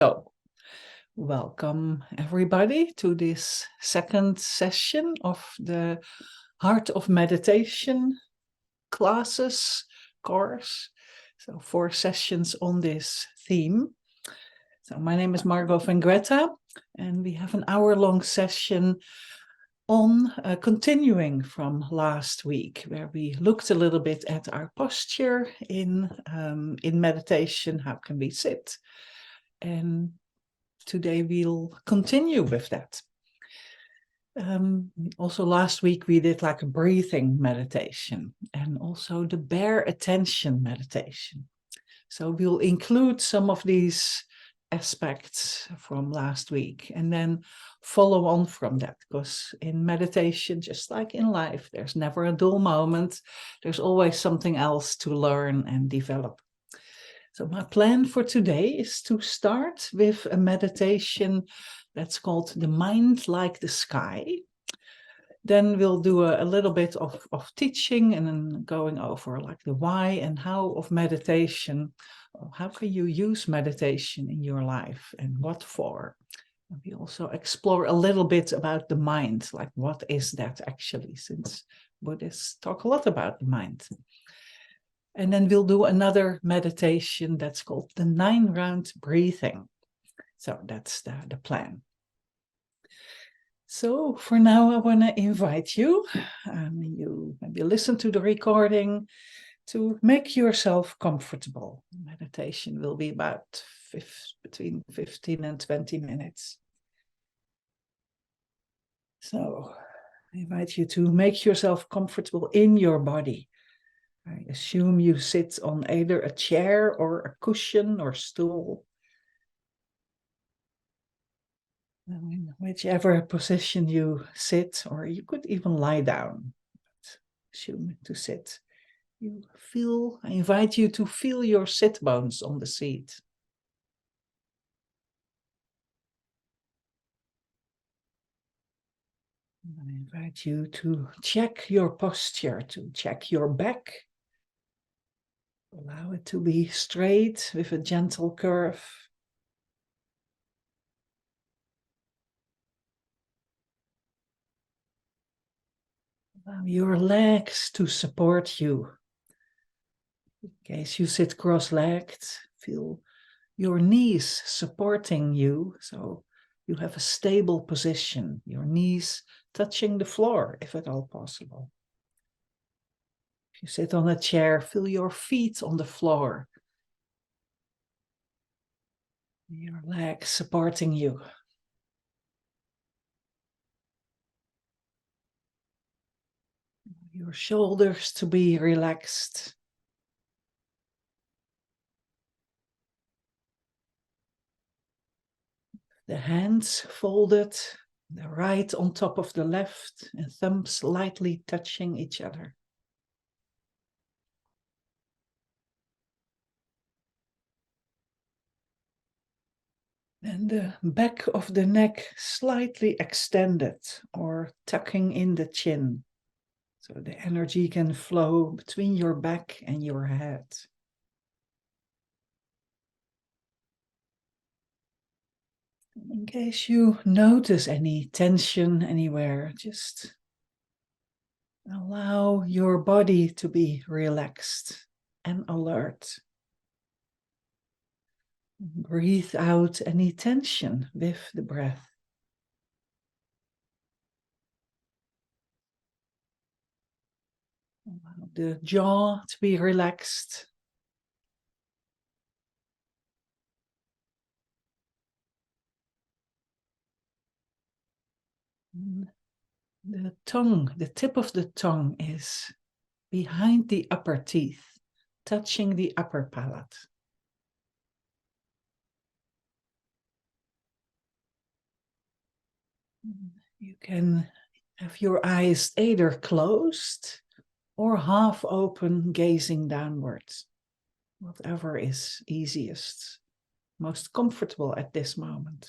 So, welcome everybody to this second session of the Heart of Meditation course. So, 4 sessions on this theme. So, my name is Margo and Greta, and we have an hour-long session on continuing from last week, where we looked a little bit at our posture in meditation. How can we sit? And today we'll continue with that. Also last week we did like a breathing meditation and also the bare attention meditation. So we'll include some of these aspects from last week and then follow on from that, because in meditation, just like in life, there's never a dull moment. There's always something else to learn and develop. So my plan for today is to start with a meditation that's called The Mind Like the Sky. Then we'll do a little bit of teaching and then going over like the why and how of meditation. How can you use meditation in your life and what for? And we also explore a little bit about the mind, like what is that actually, since Buddhists talk a lot about the mind. And then we'll do another meditation that's called the 9-round breathing. So that's the plan. So for now, I want to invite you, you maybe listen to the recording, to make yourself comfortable. Meditation will be about between 15 and 20 minutes. So I invite you to make yourself comfortable in your body. I assume you sit on either a chair or a cushion or stool. In whichever position you sit, or you could even lie down, but assume to sit. I invite you to feel your sit bones on the seat. I invite you to check your posture, to check your back. Allow it to be straight with a gentle curve. Allow your legs to support you. In case you sit cross-legged, feel your knees supporting you, so you have a stable position, your knees touching the floor, if at all possible. If you sit on a chair, feel your feet on the floor, your legs supporting you. Your shoulders to be relaxed. The hands folded, the right on top of the left, and thumbs lightly touching each other. And the back of the neck slightly extended or tucking in the chin, so the energy can flow between your back and your head. In case you notice any tension anywhere, just allow your body to be relaxed and alert. Breathe out any tension with the breath. Allow the jaw to be relaxed. The tongue, the tip of the tongue is behind the upper teeth, touching the upper palate. You can have your eyes either closed or half open, gazing downwards. Whatever is easiest, most comfortable at this moment.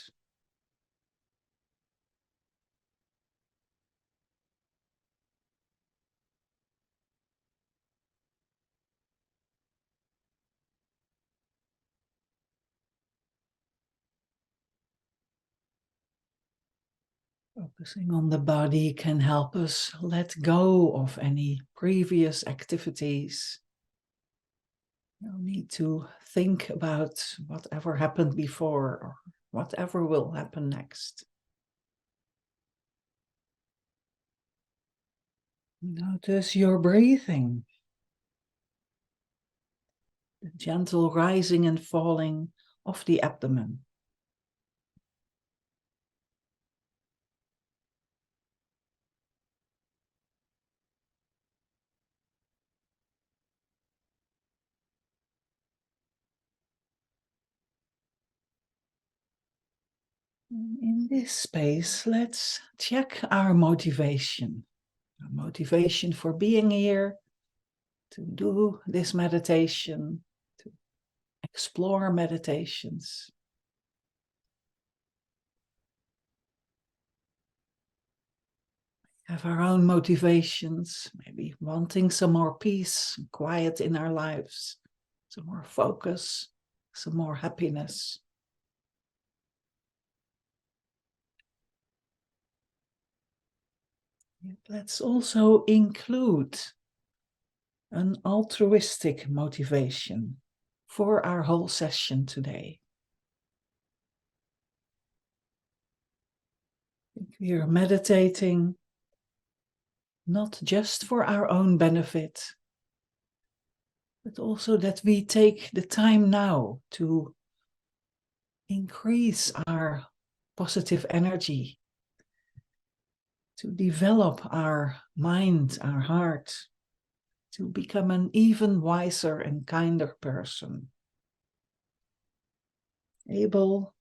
Focusing on the body can help us let go of any previous activities. No need to think about whatever happened before or whatever will happen next. Notice your breathing, the gentle rising and falling of the abdomen. In this space, let's check our motivation. Our motivation for being here, to do this meditation, to explore meditations. Have our own motivations, maybe wanting some more peace, quiet in our lives, some more focus, some more happiness. Yet let's also include an altruistic motivation for our whole session today. We are meditating not just for our own benefit, but also that we take the time now to increase our positive energy, to develop our mind, our heart, to become an even wiser and kinder person, able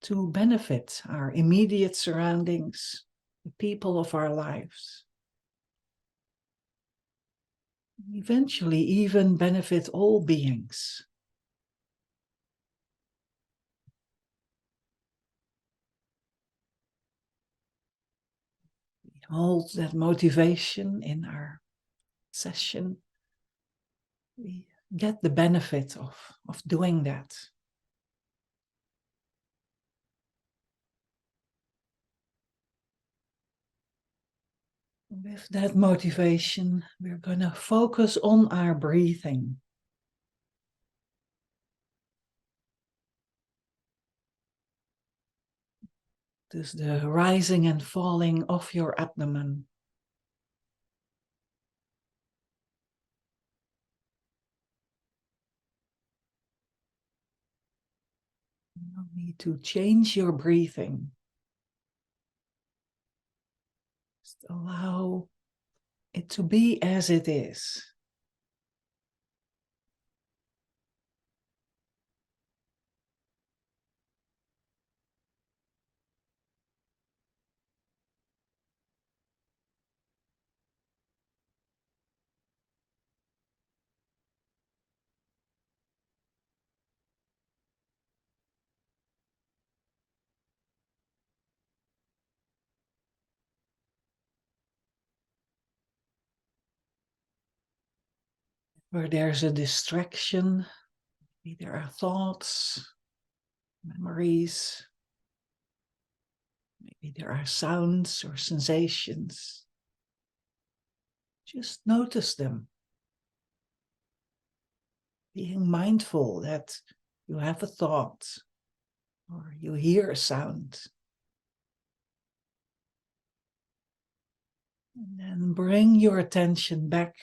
to benefit our immediate surroundings, the people of our lives, eventually even benefit all beings. We hold that motivation in our session. We get the benefit of doing that. With that motivation, we're going to focus on our breathing. Dus the rising and falling of your abdomen. You need to change your breathing. Just allow it to be as it is. Where there's a distraction, maybe there are thoughts, memories, maybe there are sounds or sensations. Just notice them. Being mindful that you have a thought or you hear a sound. And then bring your attention back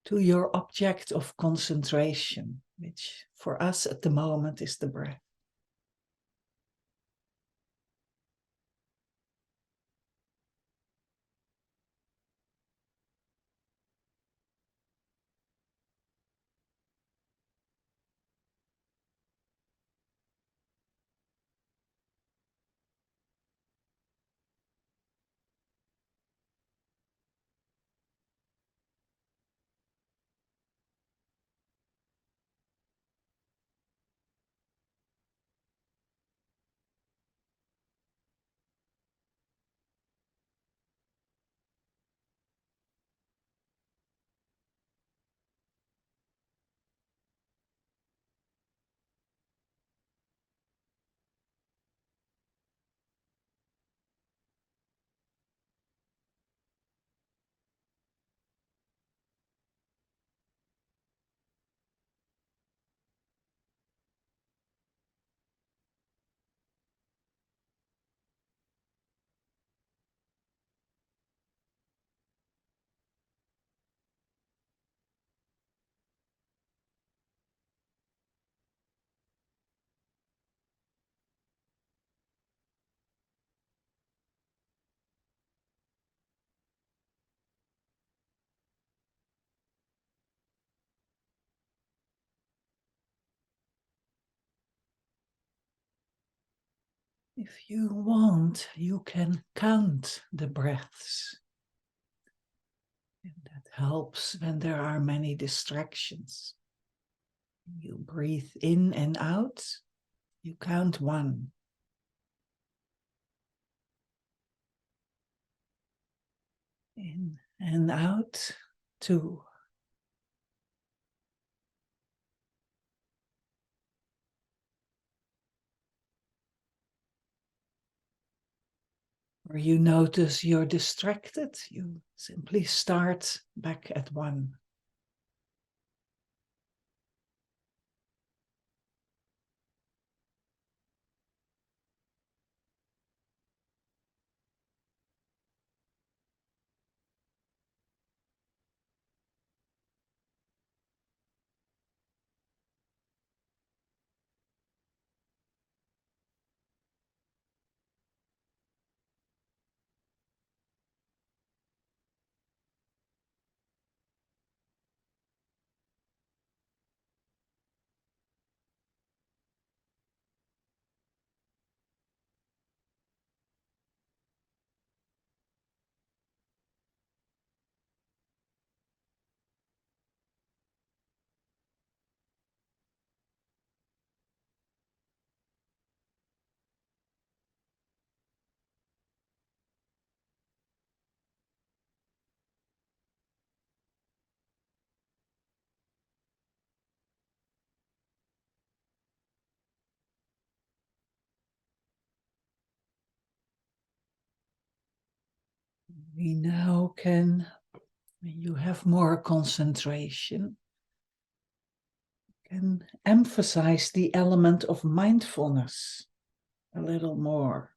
to your object of concentration, which for us at the moment is the breath. If you want, you can count the breaths. And that helps when there are many distractions. You breathe in and out, you count 1. In and out, 2. Or you notice you're distracted, you simply start back at 1. We now can, when you have more concentration, can emphasize the element of mindfulness a little more.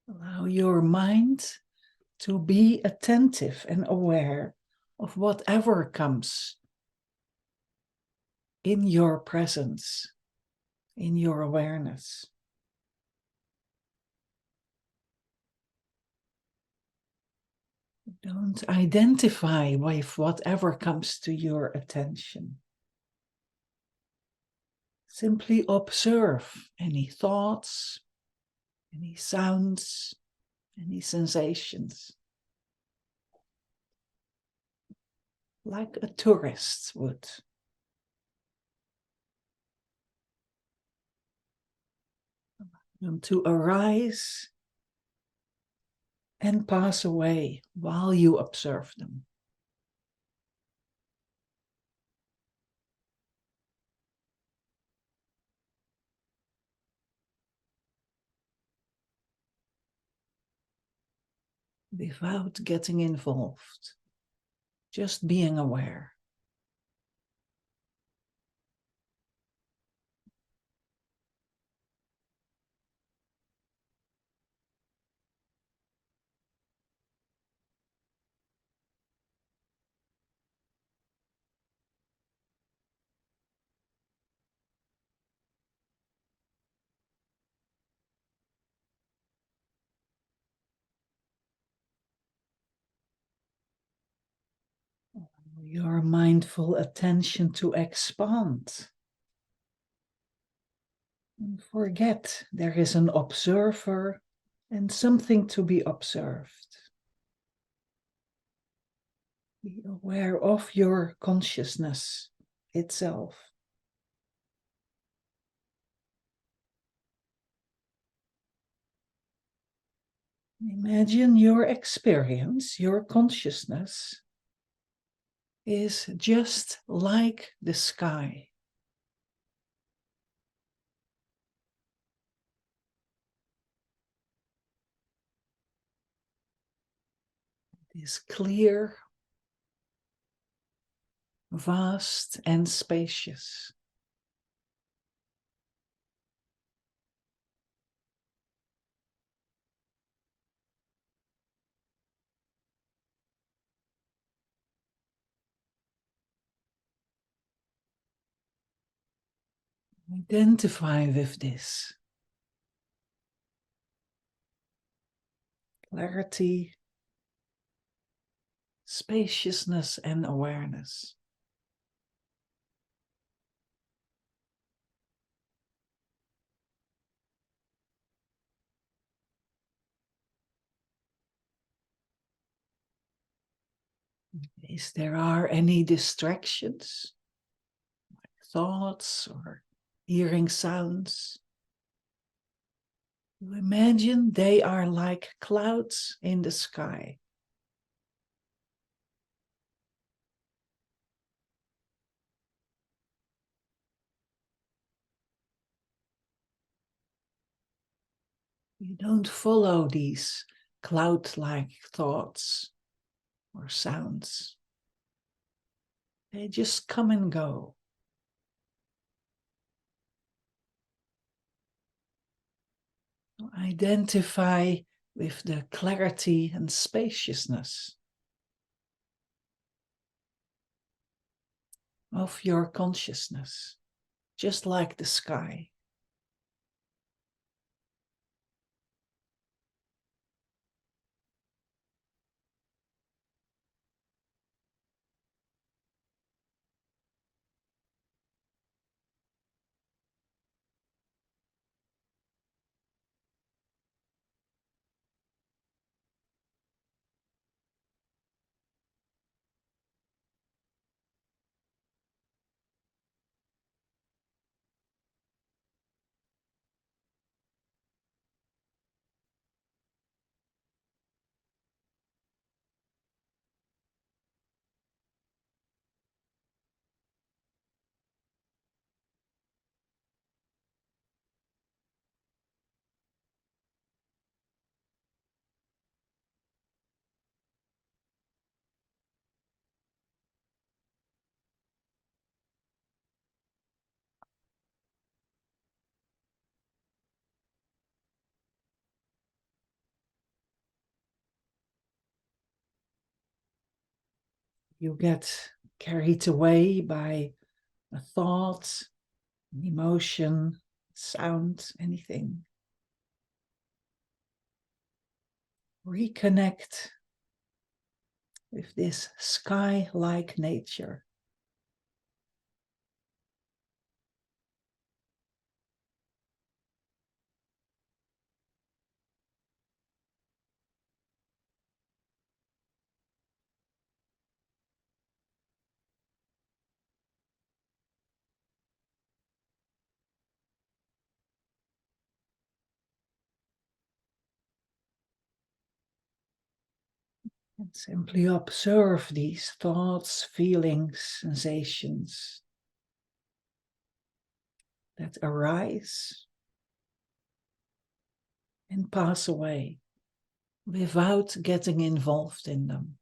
Allow your mind to be attentive and aware of whatever comes in your presence, in your awareness. Don't identify with whatever comes to your attention. Simply observe any thoughts, any sounds, any sensations. Like a tourist would. Them to arise and pass away while you observe them. Without getting involved, just being aware. Your mindful attention to expand. And forget there is an observer and something to be observed. Be aware of your consciousness itself. Imagine your experience, your consciousness is just like the sky. It is clear, vast, and spacious. Identify with this. Clarity, spaciousness, and awareness. Is there are any distractions, thoughts or hearing sounds? You imagine they are like clouds in the sky. You don't follow these cloud-like thoughts or sounds. They just come and go. Identify with the clarity and spaciousness of your consciousness, just like the sky. You get carried away by a thought, an emotion, sound, anything. Reconnect with this sky-like nature. And simply observe these thoughts, feelings, sensations that arise and pass away without getting involved in them.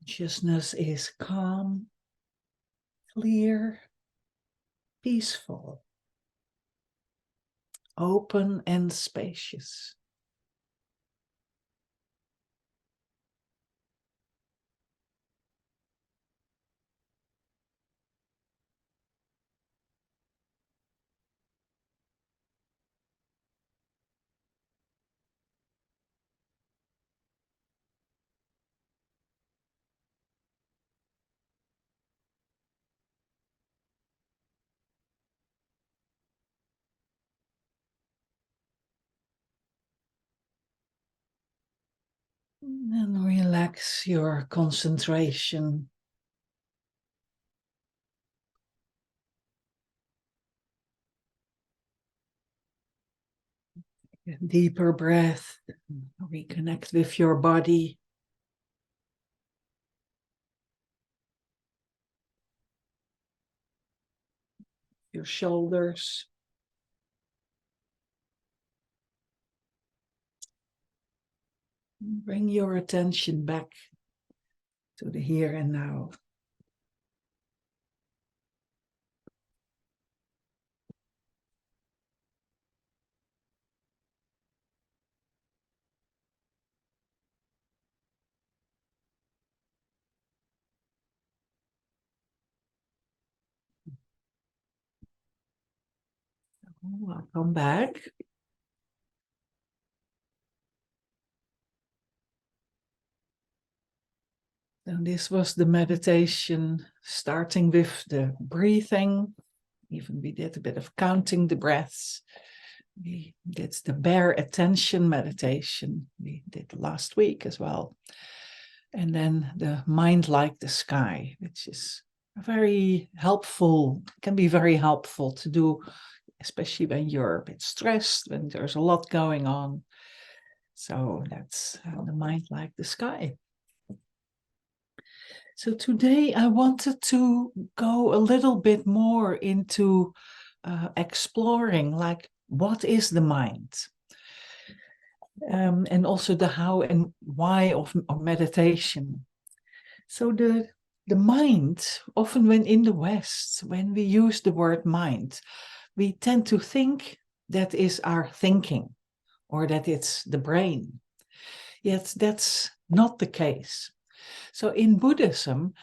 Consciousness is calm, clear, peaceful, open and spacious. And relax your concentration. Deeper breath. Reconnect with your body. Your shoulders. Bring your attention back to the here and now. Welcome back. So this was the meditation starting with the breathing. Even we did a bit of counting the breaths. We did the bare attention meditation. We did last week as well. And then the mind like the sky, which is very helpful, can be very helpful to do, especially when you're a bit stressed, when there's a lot going on. So that's the mind like the sky. So today I wanted to go a little bit more into exploring, like, what is the mind? And also the how and why of meditation. So the mind, often when in the West, when we use the word mind, we tend to think that is our thinking or that it's the brain. Yet that's not the case. So in Buddhism,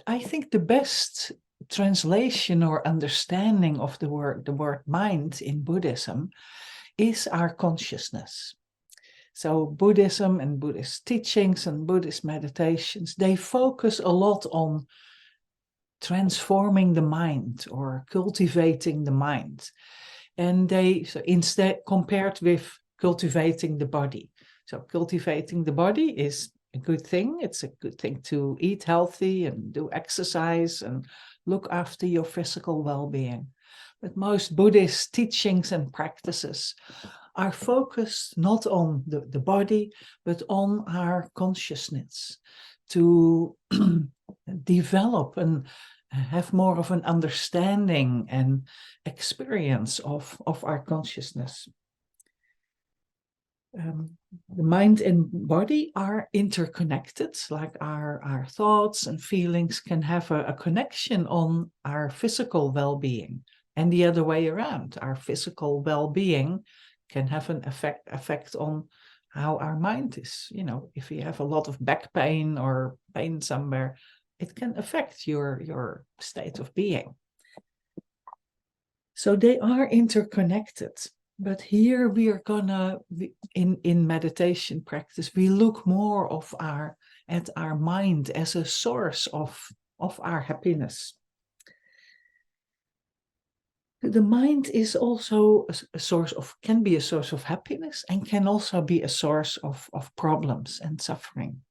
I think the best translation or understanding of the word mind in Buddhism is our consciousness. So Buddhism and Buddhist teachings and Buddhist meditations, they focus a lot on transforming the mind or cultivating the mind. And they, so instead, compared with cultivating the body. So cultivating the body is a good thing. It's a good thing to eat healthy and do exercise and look after your physical well-being. But most Buddhist teachings and practices are focused not on the body, but on our consciousness to develop and have more of an understanding and experience of our consciousness. The mind and body are interconnected, like our thoughts and feelings can have a connection on our physical well-being, and the other way around. Our physical well-being can have an effect on how our mind is. You know, if you have a lot of back pain or pain somewhere, it can affect your state of being. So they are interconnected. But here we are gonna, in meditation practice, we look more at our mind as a source of our happiness. The mind is also a source of, can be a source of happiness and can also be a source of problems and suffering.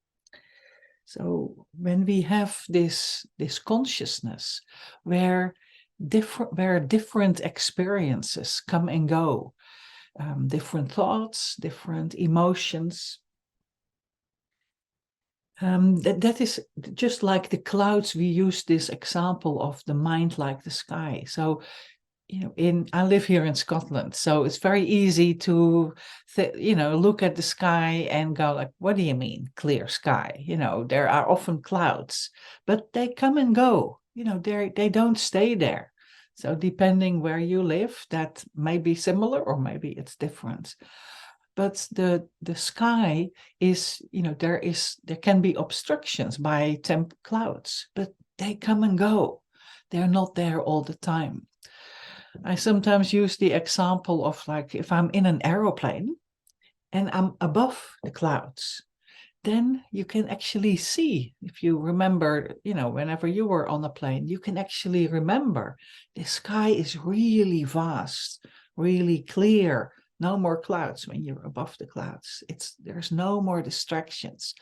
So when we have this consciousness where different experiences come and go, different thoughts, different emotions. That is just like the clouds. We use this example of the mind like the sky. So, you know, I live here in Scotland, so it's very easy to, look at the sky and go like, what do you mean, clear sky? You know, there are often clouds, but they come and go. You know, they don't stay there. So depending where you live, that may be similar or maybe it's different. But the sky is, there can be obstructions by temp clouds, but they come and go. They're not there all the time. I sometimes use the example of, like, if I'm in an aeroplane and I'm above the clouds, then you can actually see, if you remember, whenever you were on a plane, you can actually remember the sky is really vast, really clear, no more clouds when you're above the clouds. There's no more distractions.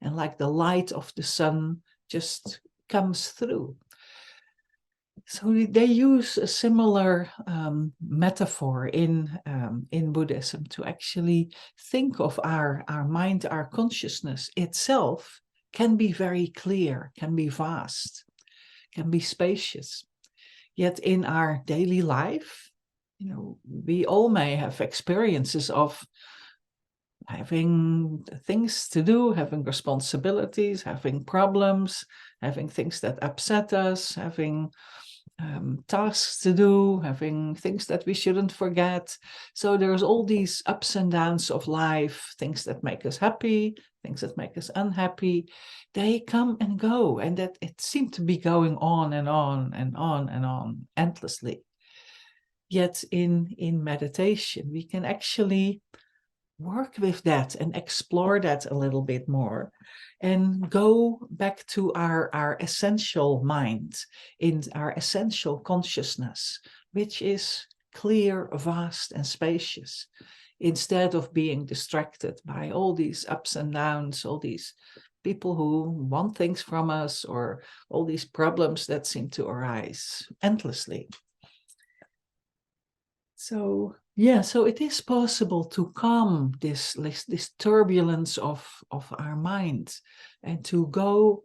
And like the light of the sun just comes through. So they use a similar metaphor in Buddhism to actually think of our mind, our consciousness itself can be very clear, can be vast, can be spacious. Yet in our daily life, we all may have experiences of having things to do, having responsibilities, having problems, having things that upset us, having tasks to do, having things that we shouldn't forget. So there's all these ups and downs of life, things that make us happy, things that make us unhappy. They come and go, and that it seemed to be going on and on and on and on endlessly. Yet in meditation, we can actually work with that and explore that a little bit more and go back to our essential mind, in our essential consciousness, which is clear, vast, and spacious, instead of being distracted by all these ups and downs, all these people who want things from us, or all these problems that seem to arise endlessly. So yeah, so it is possible to calm this turbulence of our mind, and to go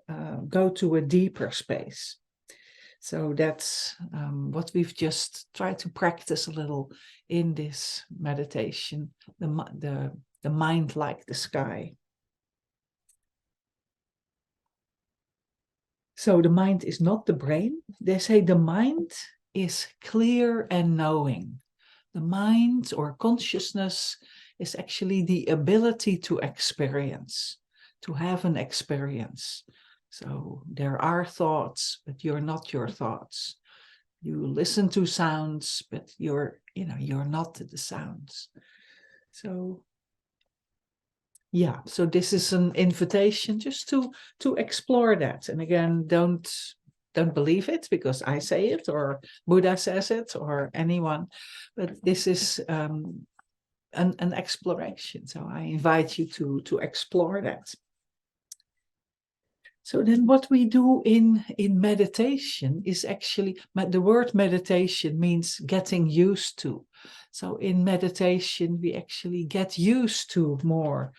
to a deeper space. So that's what we've just tried to practice a little in this meditation, the mind like the sky. So the mind is not the brain. They say the mind is clear and knowing. The mind or consciousness is actually the ability to experience, to have an experience. So there are thoughts, but you're not your thoughts. You listen to sounds, but you're not the sounds. So yeah, so this is an invitation just to explore that. And again, don't believe it because I say it or Buddha says it or anyone, but this is an exploration. So I invite you to explore that. So then what we do in meditation is actually, the word meditation means getting used to. So in meditation, we actually get used to more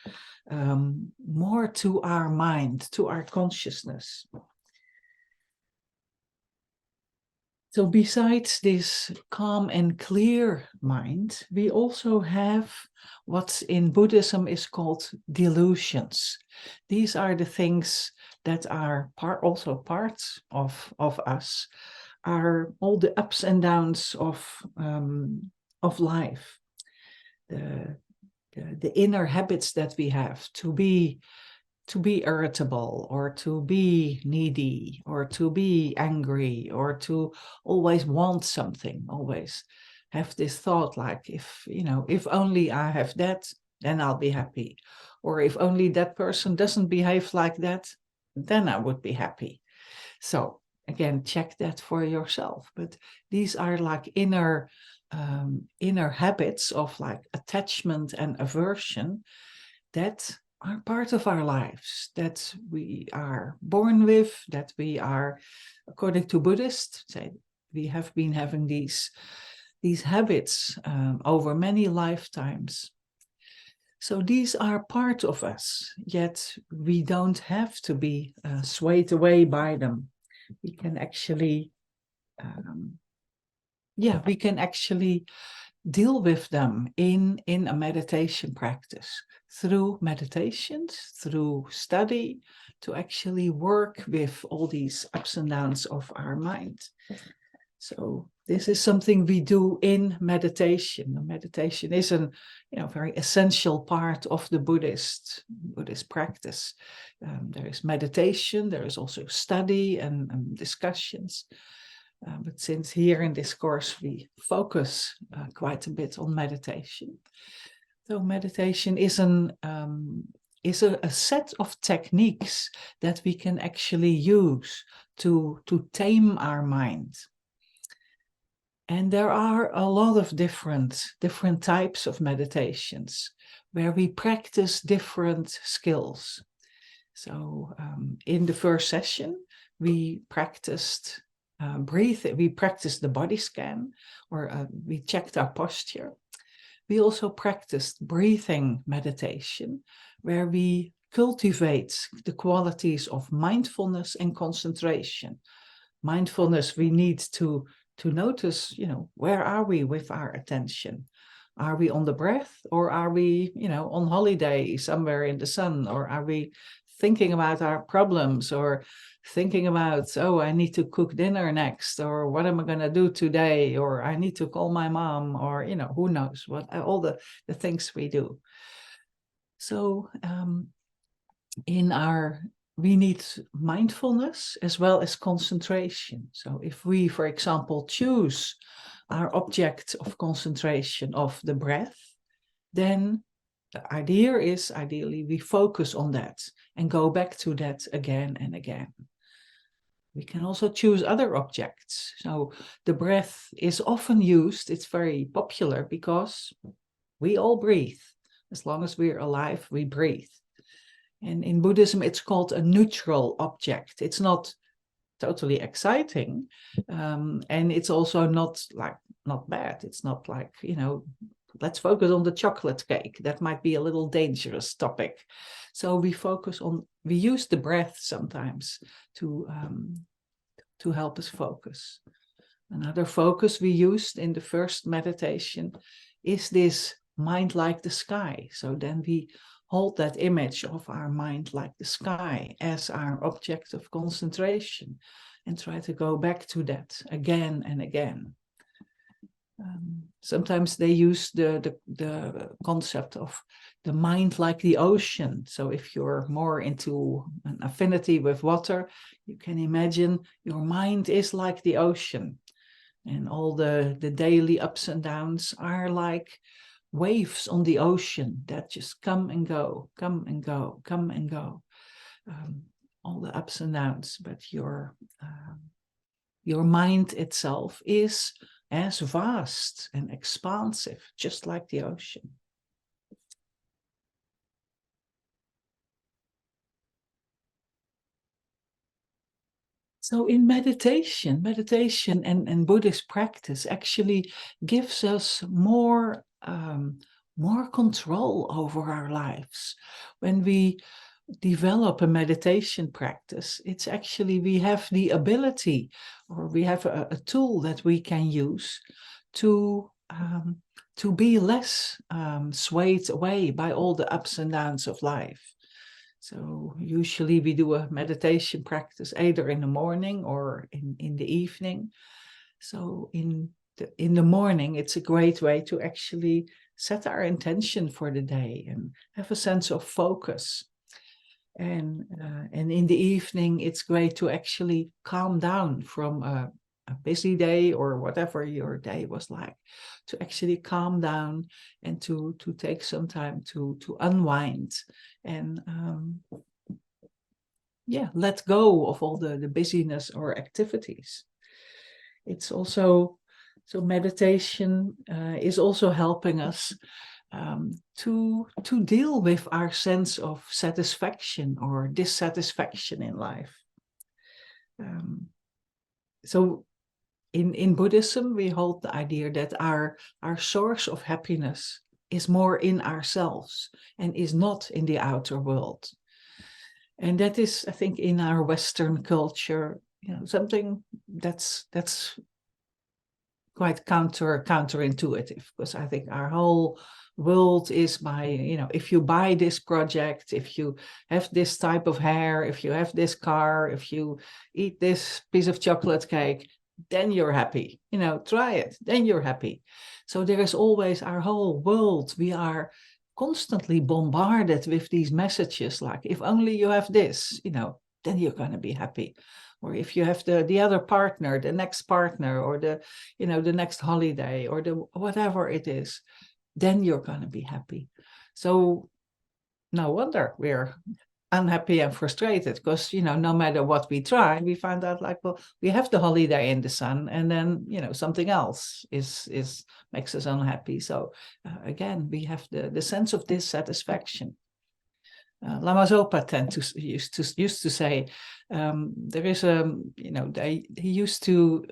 to our mind, to our consciousness. So besides this calm and clear mind, we also have what in Buddhism is called delusions. These are the things that are also parts of us, are all the ups and downs of life, the inner habits that we have to be irritable, or to be needy, or to be angry, or to always want something, always have this thought like, if only I have that, then I'll be happy. Or if only that person doesn't behave like that, then I would be happy. So again, check that for yourself. But these are like inner habits of like attachment and aversion that are part of our lives, that we are born with, that we are, according to Buddhists, say we have been having these habits over many lifetimes. So these are part of us, yet we don't have to be swayed away by them. We can actually, we can actually deal with them in a meditation practice, through meditations, through study, to actually work with all these ups and downs of our mind. So this is something we do in meditation. Meditation is a very essential part of the Buddhist practice. There is meditation, there is also study and discussions. But since here in this course we focus quite a bit on meditation. So meditation is a set of techniques that we can actually use to tame our mind. And there are a lot of different types of meditations where we practice different skills. So in the first session, we practiced breathing. We practiced the body scan, or we checked our posture. We also practiced breathing meditation, where we cultivate the qualities of mindfulness and concentration. Mindfulness, we need to notice, where are we with our attention? Are we on the breath, or are we, on holiday somewhere in the sun, or are we thinking about our problems, or thinking about, oh, I need to cook dinner next, or what am I going to do today, or I need to call my mom, or, who knows what, all the things we do. So in our we need mindfulness as well as concentration. So if we, for example, choose our object of concentration of the breath, then the idea is ideally we focus on that and go back to that again and again. We can also choose other objects. So the breath is often used, it's very popular because we all breathe. As long as we're alive, we breathe. And in Buddhism, it's called a neutral object. It's not totally exciting. And it's also not bad. It's not like, let's focus on the chocolate cake. That might be a little dangerous topic. So we use the breath sometimes to help us focus. Another focus we used in the first meditation is this mind like the sky. So then we hold that image of our mind like the sky as our object of concentration and try to go back to that again and again. Sometimes they use the concept of the mind like the ocean. So if you're more into an affinity with water, you can imagine your mind is like the ocean. And all the daily ups and downs are like waves on the ocean that just come and go, come and go, come and go. All the ups and downs, but your mind itself is as vast and expansive, just like the ocean. So in meditation and Buddhist practice actually gives us more control over our lives. When we develop a meditation practice, it's actually we have the ability, or we have a tool that we can use to be less swayed away by all the ups and downs of life. So usually we do a meditation practice either in the morning or in the evening. So in the morning, it's a great way to actually set our intention for the day and have a sense of focus. And in the evening, it's great to actually calm down from a busy day or whatever your day was like, to actually calm down and to take some time to unwind and let go of all the busyness or activities. It's also, so meditation is also helping us to deal with our sense of satisfaction or dissatisfaction in life. So in Buddhism, we hold the idea that our source of happiness is more in ourselves and is not in the outer world. And that is, I think, in our Western culture, something that's quite counterintuitive, because I think our whole world is by, if you buy this project, if you have this type of hair, if you have this car, if you eat this piece of chocolate cake, then you're happy. Try it, then you're happy. So there is always our whole world. We are constantly bombarded with these messages like, if only you have this, then you're going to be happy. Or if you have the other partner, the next partner, or the next holiday, or the whatever it is, then you're going to be happy. So no wonder we're unhappy and frustrated, because no matter what we try, we find out like, well, we have the holiday in the sun, and then something else is makes us unhappy. So again, we have the sense of dissatisfaction. Lama Zopa used to say, there is he used to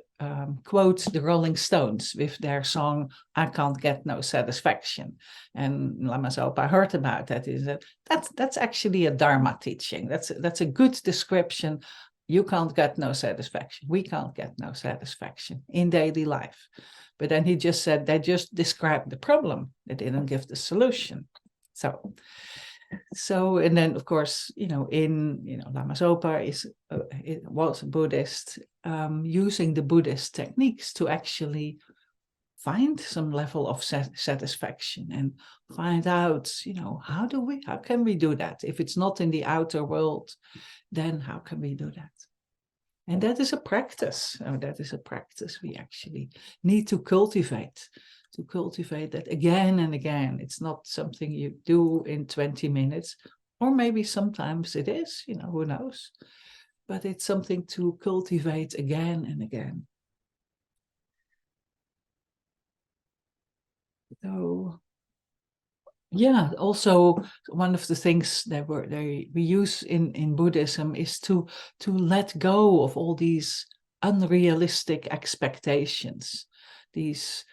quote the Rolling Stones with their song "I Can't Get No Satisfaction," and Lama Zopa heard about that. That's actually a Dharma teaching. That's a good description. You can't get no satisfaction. We can't get no satisfaction in daily life. But then he just said they just described the problem. They didn't give the solution. So, and then of course, Lama Zopa was a Buddhist, using the Buddhist techniques to actually find some level of satisfaction and find out, how can we do that? If it's not in the outer world, then how can we do that? And that is a practice. That is a practice we actually need to cultivate that again and again. It's not something you do in 20 minutes, or maybe sometimes it is, who knows? But it's something to cultivate again and again. So, yeah, also one of the things that we use in Buddhism is to let go of all these unrealistic expectations, these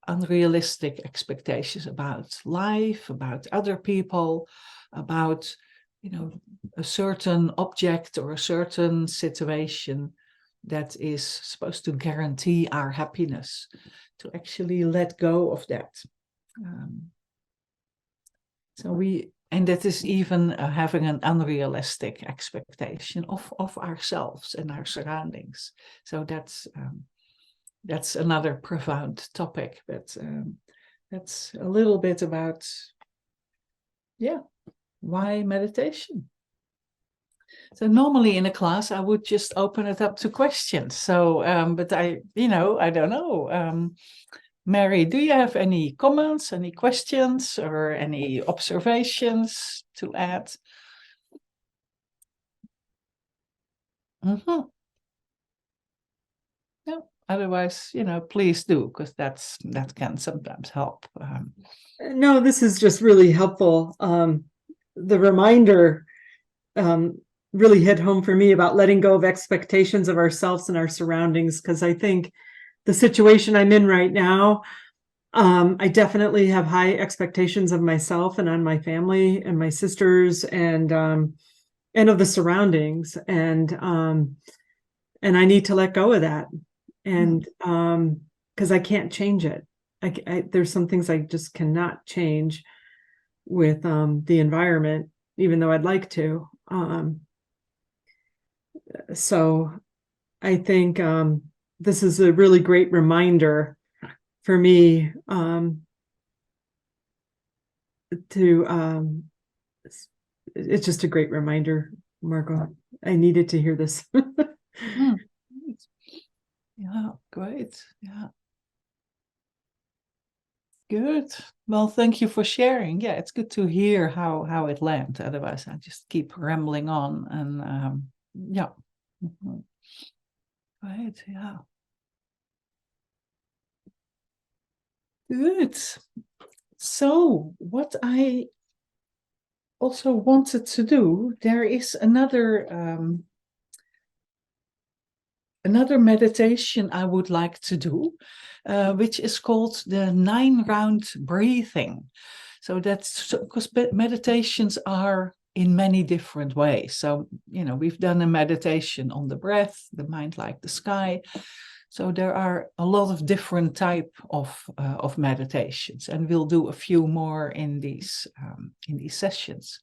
unrealistic expectations about life, about other people, about a certain object or a certain situation that is supposed to guarantee our happiness, to actually let go of that. And that is even having an unrealistic expectation of ourselves and our surroundings. So that's another profound topic, but that's a little bit about, why meditation. So normally in a class, I would just open it up to questions. So, but I don't know. Mary, do you have any comments, any questions, or any observations to add? Mm-hmm. Yeah. Otherwise, please do, because that can sometimes help. No, this is just really helpful. The reminder really hit home for me about letting go of expectations of ourselves and our surroundings, because I think the situation I'm in right now, I definitely have high expectations of myself and on my family and my sisters and of the surroundings, and I need to let go of that, and because I can't change it. There's some things I just cannot change with the environment, even though I'd like to. So I think this is a really great reminder for me to it's just a great reminder, Margo. I needed to hear this. Yeah, great. Yeah. Good. Well, thank you for sharing. Yeah, it's good to hear how it landed. Otherwise, I just keep rambling on. And yeah. Mhm. Right. Yeah. Good. So, what I also wanted to do, there is another meditation I would like to do, which is called the 9-round breathing. So that's because meditations are in many different ways. So, we've done a meditation on the breath, the mind like the sky. So there are a lot of different type of meditations, and we'll do a few more in these sessions.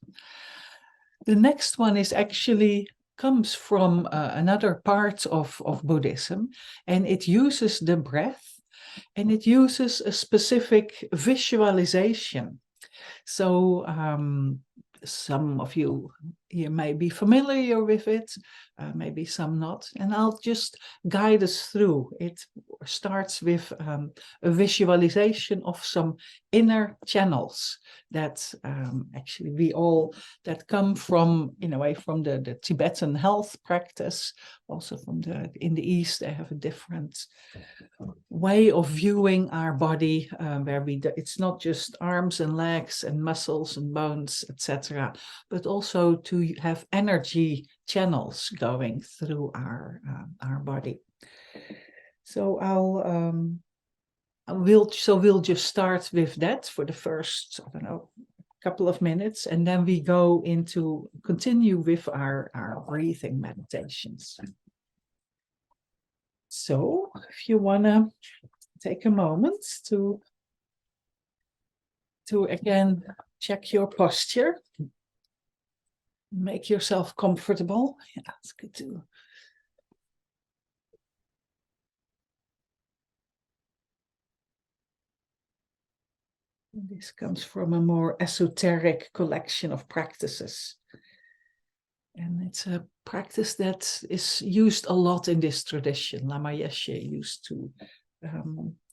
The next one is actually comes from another part of Buddhism, and it uses the breath, and it uses a specific visualization. So some of you here may be familiar with it, maybe some not, and I'll just guide us through. It starts with a visualization of some inner channels that actually that come from, in a way, from the Tibetan health practice. Also in the East, they have a different way of viewing our body, where it's not just arms and legs and muscles and bones, etc., but also to have energy channels going through our body. So we'll just start with that for the first, I don't know, couple of minutes, and then we continue with our breathing meditations. So if you want to take a moment to again check your posture, make yourself comfortable. Yeah, it's good to This comes from a more esoteric collection of practices. And it's a practice that is used a lot in this tradition. Lama Yeshe used to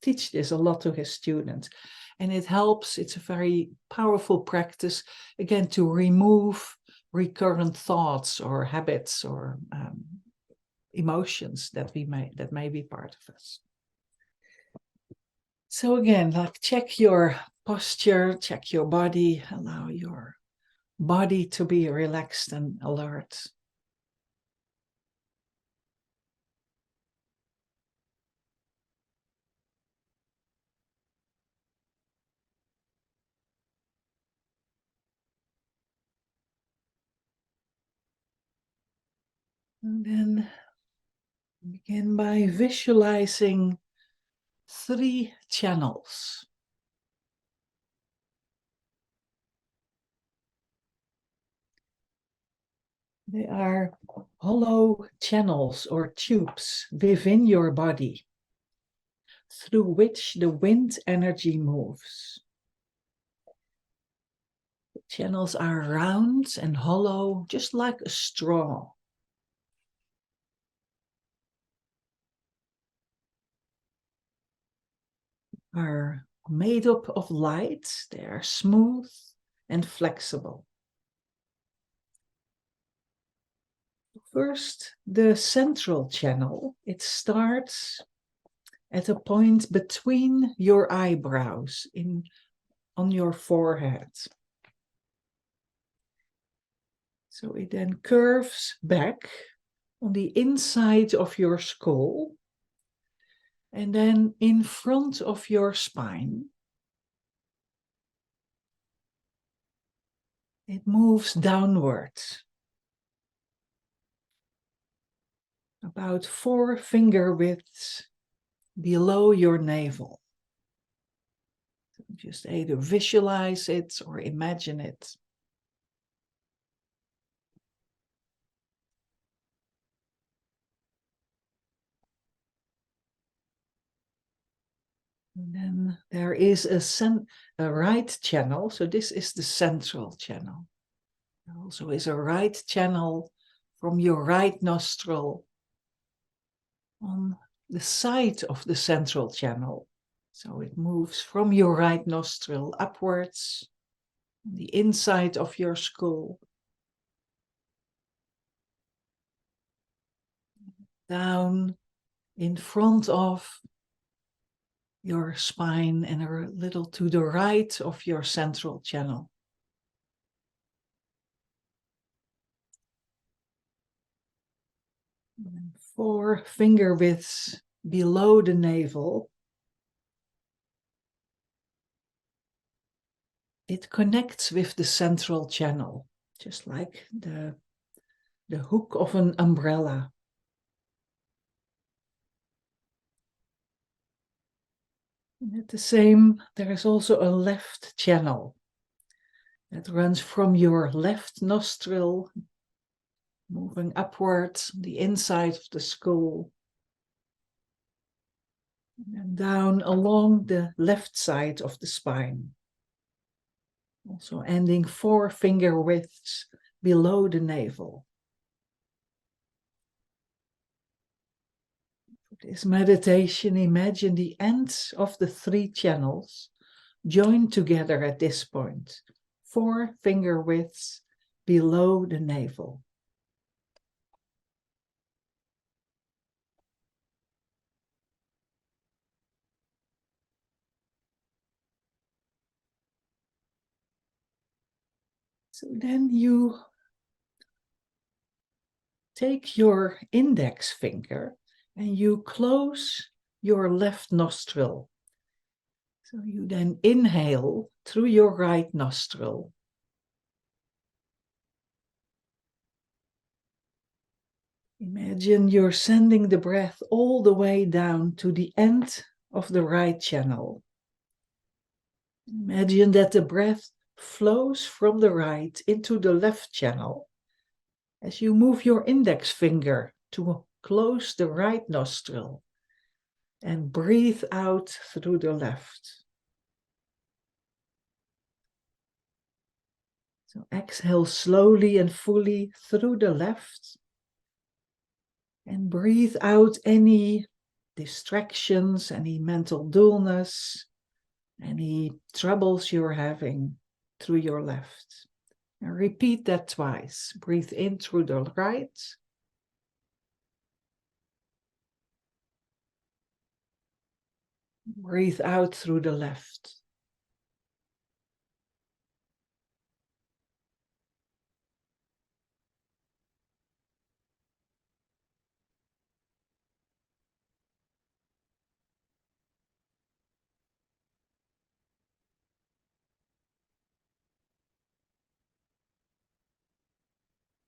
teach this a lot to his students. And it helps, it's a very powerful practice, again, to remove recurrent thoughts or habits or emotions that may be part of us. So again, like check your posture, check your body, allow your body to be relaxed and alert. And then begin by visualizing 3 channels. They are hollow channels or tubes within your body through which the wind energy moves. The channels are round and hollow, just like a straw. Are made up of light, they are smooth and flexible. First, the central channel. It starts at a point between your eyebrows on your forehead. So it then curves back on the inside of your skull and then in front of your spine. It moves downwards, about 4 finger widths below your navel. Just either visualize it or imagine it. And then there is a right channel, so this is the central channel. There also is a right channel from your right nostril on the side of the central channel. So it moves from your right nostril upwards, on the inside of your skull, down in front of your spine and a little to the right of your central channel. And 4 finger widths below the navel, it connects with the central channel, just like the hook of an umbrella. And at the same, there is also a left channel that runs from your left nostril, moving upwards, the inside of the skull, and down along the left side of the spine. Also ending 4 finger widths below the navel. For this meditation, imagine the ends of the 3 channels joined together at this point, 4 finger widths below the navel. So then you take your index finger and you close your left nostril. So you then inhale through your right nostril. Imagine you're sending the breath all the way down to the end of the right channel. Imagine that the breath flows from the right into the left channel as you move your index finger to close the right nostril and breathe out through the left. So exhale slowly and fully through the left. And breathe out any distractions, any mental dullness, any troubles you're having through your left. And repeat that twice. Breathe in through the right. Breathe out through the left.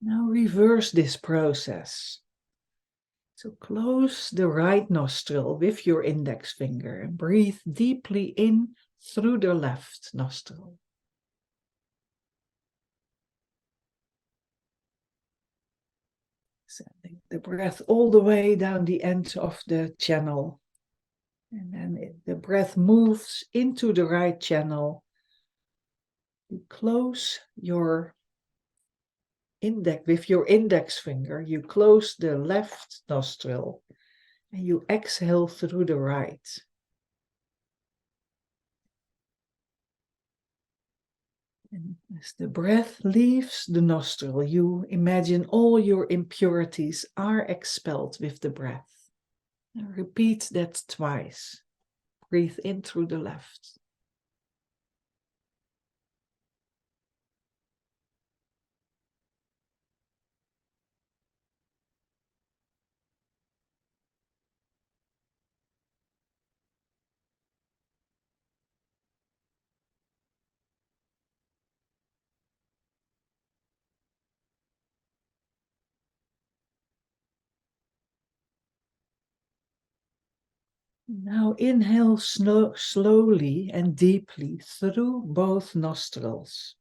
Now reverse this process. So close the right nostril with your index finger and breathe deeply in through the left nostril. Sending the breath all the way down the end of the channel. And then the breath moves into the right channel. You close your index with your index finger. You close the left nostril and you exhale through the right. And as the breath leaves the nostril, you imagine all your impurities are expelled with the breath. And repeat that twice. Breathe in through the left. Now inhale slowly and deeply through both nostrils,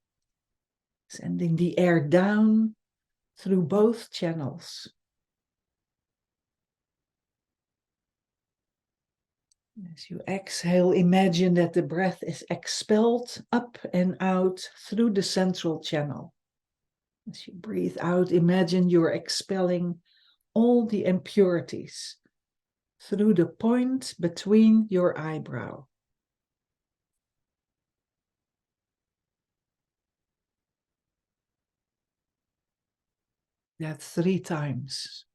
sending the air down through both channels. As you exhale, imagine that the breath is expelled up and out through the central channel. As you breathe out, imagine you're expelling all the impurities through the point between your eyebrow. That 3 times.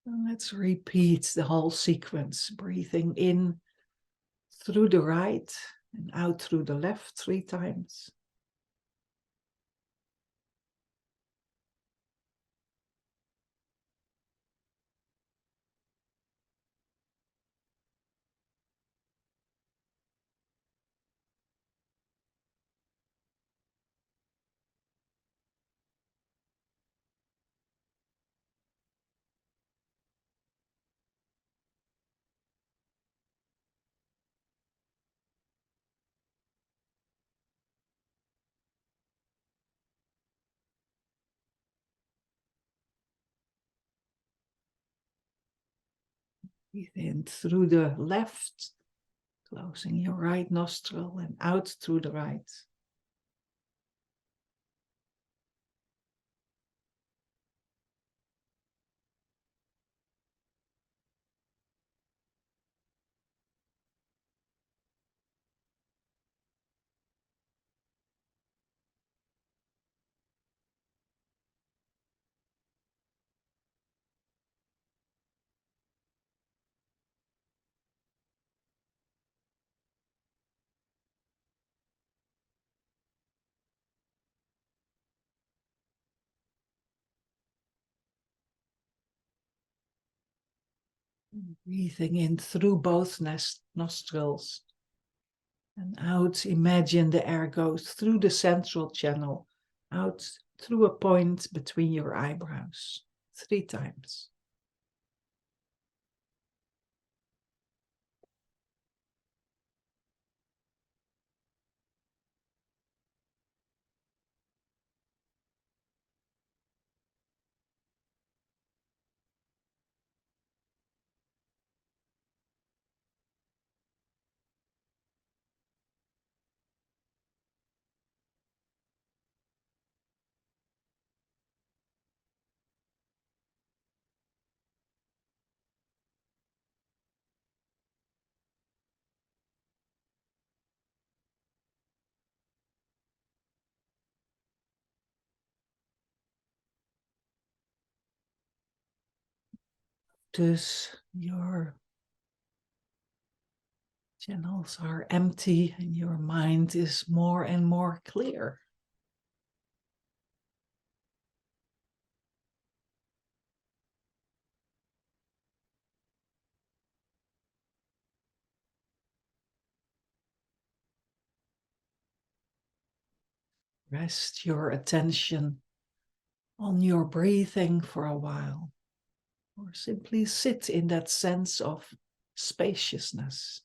And let's repeat the whole sequence, breathing in through the right and out through the left 3 times. Breathe in through the left, closing your right nostril and out through the right. Breathing in through both nostrils and out. Imagine the air goes through the central channel, out through a point between your eyebrows 3 times. notice your channels are empty and your mind is more and more clear. Rest your attention on your breathing for a while, or simply sit in that sense of spaciousness.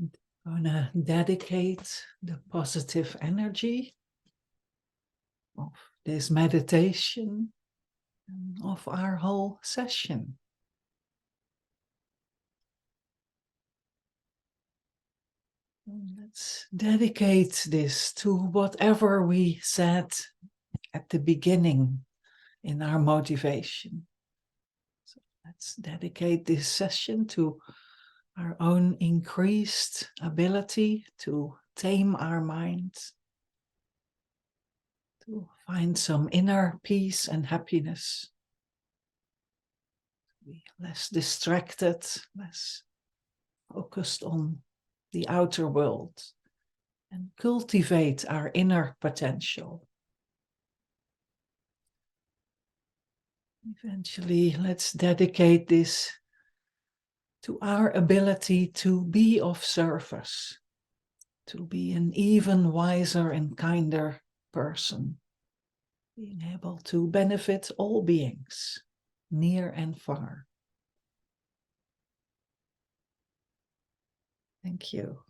I'm gonna dedicate the positive energy of this meditation and of our whole session. Let's dedicate this to whatever we said at the beginning in our motivation. So let's dedicate this session to our own increased ability to tame our minds, to find some inner peace and happiness, to be less distracted, less focused on the outer world, and cultivate our inner potential. Eventually, let's dedicate this to our ability to be of service, to be an even wiser and kinder person, being able to benefit all beings, near and far. Thank you.